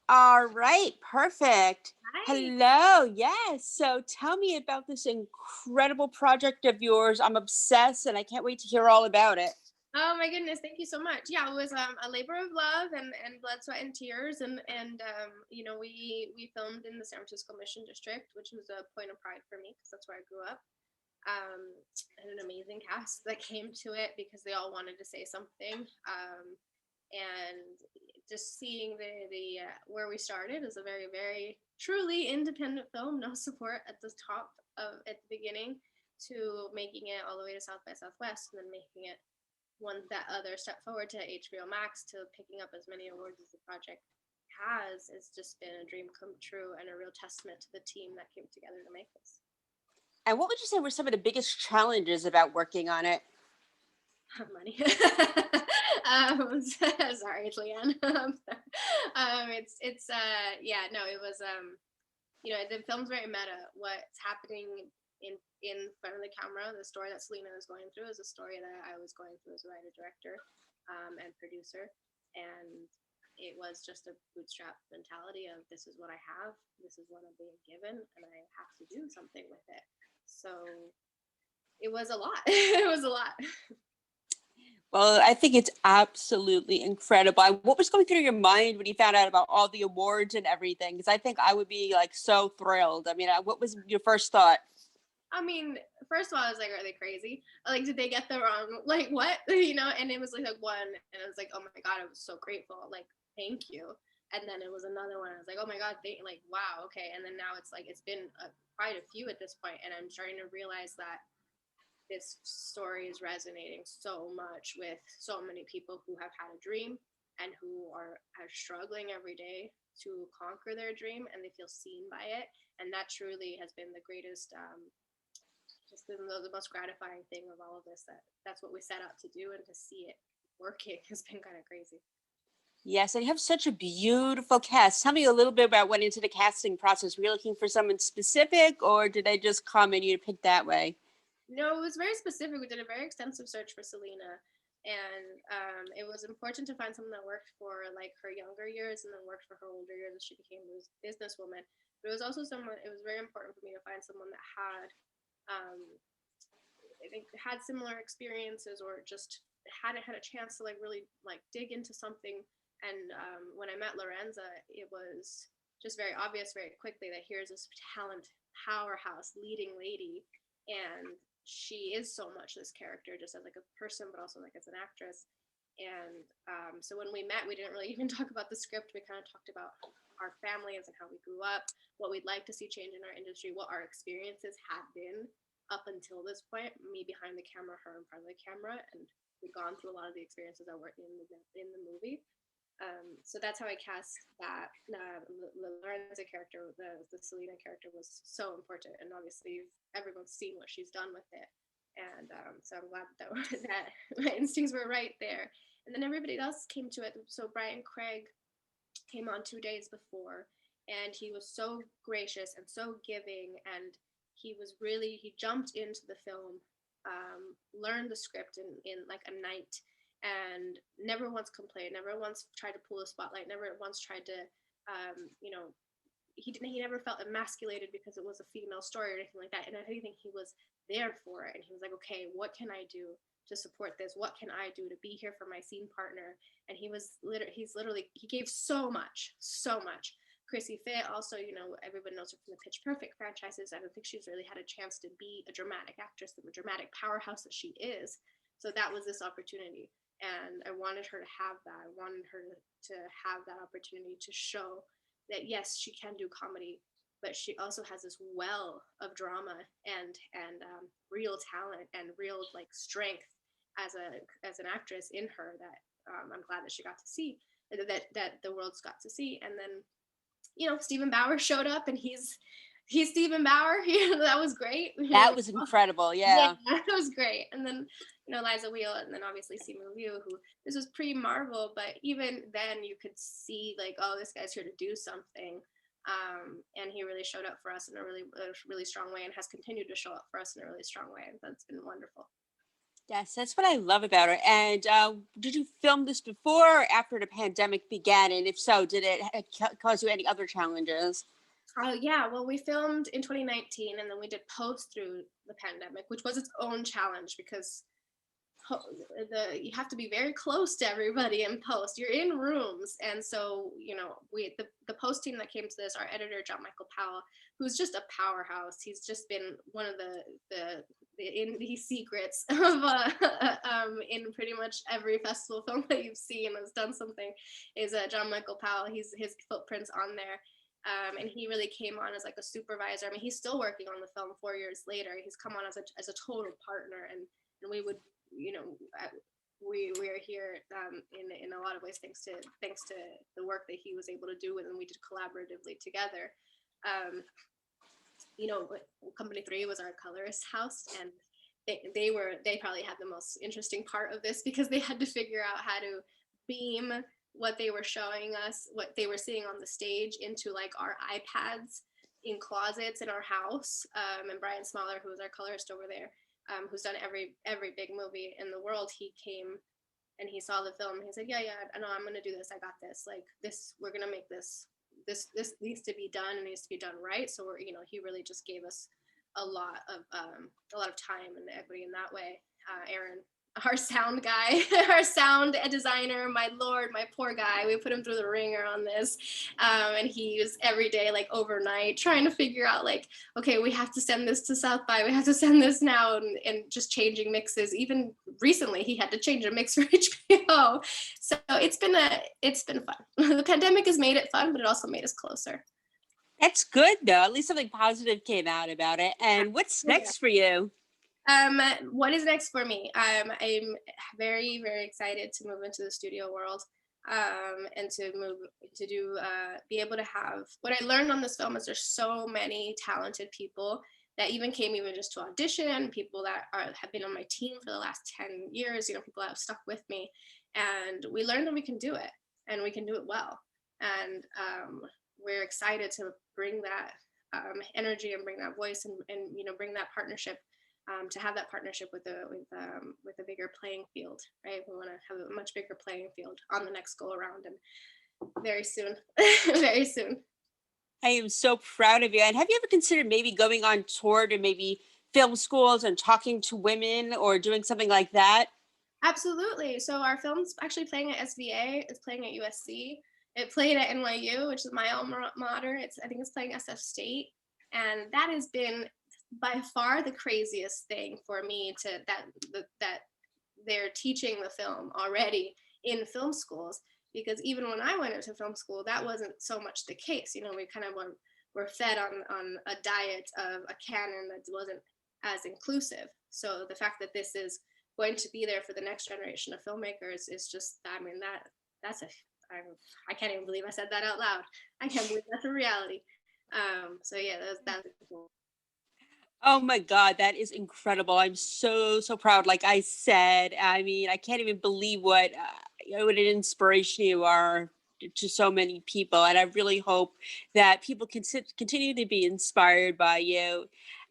All right, perfect. Hi. Hello, yes. So tell me about this incredible project of yours. I'm obsessed and I can't wait to hear all about it. Oh my goodness, thank you so much. Yeah, it was a labor of love and blood, sweat, and tears, and we filmed in the San Francisco Mission District, which was a point of pride for me because that's where I grew up. And an amazing cast that came to it because they all wanted to say something. And just seeing the where we started is a very truly independent film, no support at the top of at the beginning, to making it all the way to South by Southwest, and then making it one that other step forward to HBO Max, to picking up as many awards as the project has just been a dream come true and a real testament to the team that came together to make this. And what would you say were some of the biggest challenges about working on it? Money. Sorry, Leanne. Yeah, no, it was the film's very meta. What's happening in front of the camera, the story that Selena is going through, is a story that I was going through as a writer director, and producer, and it was just a bootstrap mentality of, this is what I have, this is what I'm being given, and I have to do something with it. So it was a lot. It was a lot. Well, I think it's absolutely incredible. What was going through your mind when you found out about all the awards and everything? Because I think I would be like so thrilled. I mean, what was your first thought? I mean, first of all, I was like, are they crazy? Like, did they get the wrong? Like, what? And it was like one, and it was like, oh my god, I was so grateful. Like, thank you. And then it was another one. I was like, oh my god, like, wow, okay. And then now it's like it's been quite a few at this point, and I'm starting to realize that this story is resonating so much with so many people who have had a dream and who are struggling every day to conquer their dream, and they feel seen by it. And that truly has been the greatest, just the most gratifying thing of all of this, that's what we set out to do, and to see it working has been kind of crazy. Yes, and you have such a beautiful cast. Tell me a little bit about what went into the casting process. Were you looking for someone specific, or did they just come and you picked that way? No, it was very specific. We did a very extensive search for Selena, and it was important to find someone that worked for like her younger years and then worked for her older years as she became a businesswoman. But it was also someone. It was very important for me to find someone that had, um, I think, had similar experiences, or just hadn't had a chance to like really like dig into something. And when I met Lorenza, it was just very obvious very quickly that here's this talent powerhouse leading lady, and she is so much this character, just as like a person, but also like as an actress. And so when we met, we didn't really even talk about the script. We kind of talked about our families and how we grew up, what we'd like to see change in our industry, what our experiences had been up until this point, me behind the camera, her in front of the camera, and we've gone through a lot of the experiences that were in the movie. So that's how I cast that. The Lorenza character, the Selena character, was so important, and obviously everyone's seen what she's done with it, and so I'm glad that that my instincts were right there. And then everybody else came to it. So Brian Craig came on 2 days before, and he was so gracious and so giving, and he jumped into the film, learned the script in like a night, and never once complained, never once tried to pull a spotlight, never once tried to, um, you know, he never felt emasculated because it was a female story or anything like that. And I think he was there for it, and he was like, okay, what can I do to support this? What can I do to be here for my scene partner? And he gave so much, so much. Chrissy Fit also, everybody knows her from the Pitch Perfect franchises. I don't think she's really had a chance to be a dramatic actress, the dramatic powerhouse that she is. So that was this opportunity, and I wanted her to have that. I wanted her to have that opportunity to show that yes, she can do comedy, but she also has this well of drama and real talent and real like strength as an actress in her, that I'm glad that she got to see, that the world's got to see. And then Stephen Bauer showed up, and he's Stephen Bauer. That was great. That Like, was oh, incredible. yeah, Yeah. that was great. And then Liza Wheel, and then obviously Simu Liu, who, this was pre Marvel, but even then you could see like, oh, this guy's here to do something. And he really showed up for us in a really strong way, and has continued to show up for us in a really strong way. And that's been wonderful. Yes, that's what I love about it. And did you film this before or after the pandemic began? And if so, did it cause you any other challenges? Oh yeah, well we filmed in 2019 and then we did post through the pandemic, which was its own challenge because you have to be very close to everybody in post. You're in rooms, and so the post team that came to this, our editor John Michael Powell, who's just a powerhouse. He's just been one of the indie secrets of in pretty much every festival film that you've seen has done something. Is John Michael Powell? His footprints on there. And he really came on as like a supervisor. I mean, he's still working on the film 4 years later. He's come on as a total partner, and we would you know we are here in a lot of ways thanks to the work that he was able to do and we did collaboratively together. um Company 3 was our colorist house, and they probably had the most interesting part of this because they had to figure out how to beam what they were showing us, what they were seeing on the stage, into like our iPads in closets in our house. And Brian Smaller, who was our colorist over there, who's done every big movie in the world, he came and he saw the film. He said, "Yeah, I know, I'm gonna do this. I got this. Like this, we're gonna make this. This needs to be done, and needs to be done right." So he really just gave us a lot of time and equity in that way. Aaron, our sound guy, our sound designer, my lord, my poor guy, we put him through the ringer on this. And he was every day, like overnight, trying to figure out like, okay, we have to send this to South by, we have to send this now, and just changing mixes. Even recently he had to change a mix for HBO. So it's been fun. The pandemic has made it fun, but it also made us closer. That's good, though. At least something positive came out about it. And what's next for you? What is next for me? I'm very, very excited to move into the studio world, and to move to do be able to have what I learned on this film is there's so many talented people that even came even just to audition, people that have been on my team for the last 10 years, people that have stuck with me, and we learned that we can do it, and we can do it well, and we're excited to bring that energy and bring that voice, and bring that partnership, to have that partnership with a bigger playing field, right? We want to have a much bigger playing field on the next go around, and very soon, very soon. I am so proud of you. And have you ever considered maybe going on tour to maybe film schools and talking to women or doing something like that? Absolutely. So our film's actually playing at SVA. It's playing at USC. It played at NYU, which is my alma mater. I think it's playing SF State, and that has been by far the craziest thing for me that they're teaching the film already in film schools, because even when I went into film school that wasn't so much the case. We kind of were fed on a diet of a canon that wasn't as inclusive. So the fact that this is going to be there for the next generation of filmmakers is just, I mean, that's I can't even believe I said that out loud. I can't believe that's a reality. So yeah, that's cool. Oh my God, that is incredible. I'm so, so proud. Like I said, I mean, I can't even believe what an inspiration you are to so many people. And I really hope that people can continue to be inspired by you.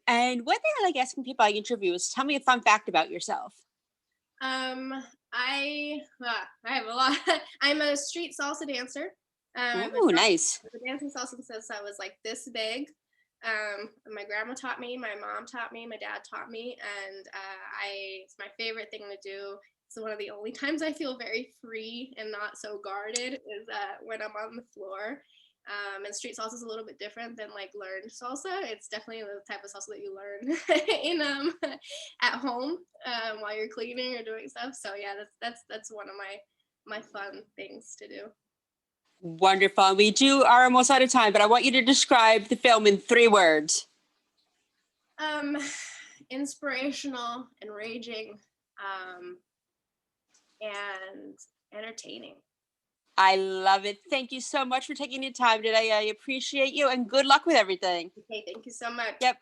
And one thing I like asking people I interview is tell me a fun fact about yourself. Um, I have a lot. I'm a street salsa dancer. I've been Oh, nice. dancing salsa since I was like this big. My grandma taught me, my mom taught me, my dad taught me, and it's my favorite thing to do. It's one of the only times I feel very free and not so guarded is when I'm on the floor. And street salsa is a little bit different than like learned salsa. It's definitely the type of salsa that you learn in at home, while you're cleaning or doing stuff. So yeah, that's one of my fun things to do. Wonderful. Are almost out of time, but I want you to describe the film in 3 words. Um, Inspirational, enraging, and entertaining. I love it. Thank you so much for taking your time today. I appreciate you and good luck with everything. Okay, thank you so much. Yep.